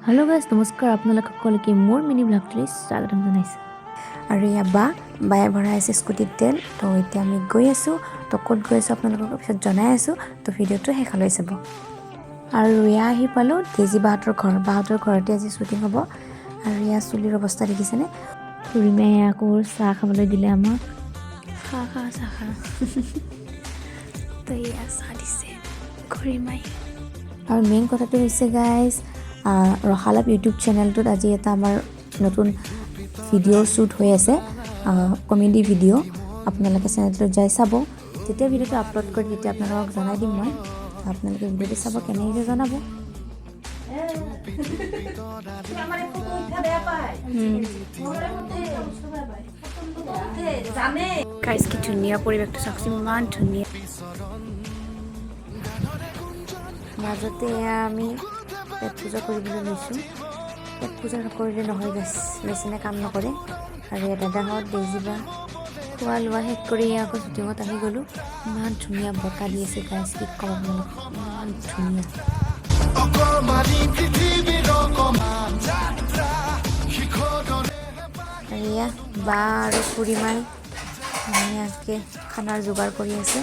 hello guys नमस्कार আপোনালোক সকলোকে মোৰ মিনি ব্লগলৈ স্বাগতম জনাইছো আৰু বায়ে ভৰাই আছে স্কুটিত তেল তো এতিয়া আমি গৈ আছো তো ক'ত গৈ আছো আপোনালোকক পিছত জনাই আছো তো ভিডিওটো শেষলৈ চাব আৰু আহি পালো তেজি বাহাতৰ ঘৰতে আজি শ্বুটিং হ'ব আৰু চুলিৰ অৱস্থা দেখিছেনে খুৰীমাই আকৌ চাহ খাবলৈ দিলে আমাক চাহ তো চাহ দিছে খুৰীমাই আৰু মেইন কথাটো হৈছে গাইস ৰখালাপ ইউটিউব চেনেলটোত আজি এটা আমাৰ নতুন ভিডিও শ্বুট হৈ আছে কমেডি ভিডিও আপোনালোকে চেনেলটোত যাই চাব যেতিয়া ভিডিওটো আপলোড কৰি তেতিয়া আপোনালোকক জনাই দিম মই আপোনালোকে ভিডিওটো চাব কেনে হৈছে জনাব গাইস কি ধুনীয়া পৰিৱেশটো চাওকচোন ইমান ধুনীয়া মাজতে আমি পেট পূজা কৰিবলৈ লৈছোঁ পেট পূজা নকৰিলে নহয় গাইছ মেচিনে কাম নকৰে আৰু দাদাহঁত দেজিবা খোৱা লোৱা শেষ কৰি আকৌ শ্বুটিঙত আমি গ'লোঁ ইমান ধুনীয়া বতাহ দি আছে গাইছ কি ক'ম ইমান ধুনীয়া এয়া বা আৰু খুৰীমাই ধুনীয়াকৈ খানাৰ যোগাৰ কৰি আছে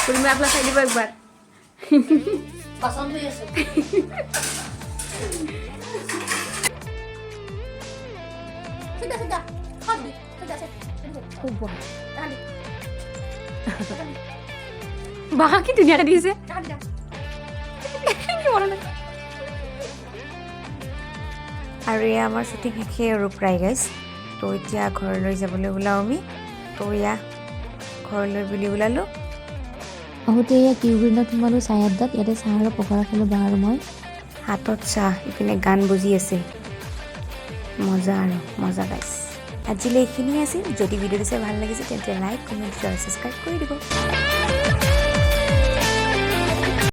খুৰীমাই আপোনাক খাই দিব একবাৰ পছন্দ হৈ আছে সিধা খাবি খুব বড় বাহা কি ধুনীয়াকৈ দিছে আৰু এয়া আমাৰ শ্বুটিং শেষেই আৰু প্ৰায় গাইছ তো এতিয়া ঘৰলৈ যাবলৈ ওলাওঁ আমি তো এয়া ঘৰলৈ বুলি ওলালোঁ আহোঁতে এয়া কিউগ্ৰীণত সোমালোঁ চাহ আড্ডাত ইয়াতে চাহ আৰু পকৰা খালোঁ বা আৰু মই হাতত চাহ ইপিনে গান বজি আছে মজা আৰু মজা গাইছ আজিলৈ এইখিনিয়ে আছিল যদি ভিডিঅ'টো চাই ভাল লাগিছে তেন্তে লাইক কমেণ্ট আৰু ছাবস্ক্ৰাইব কৰি দিব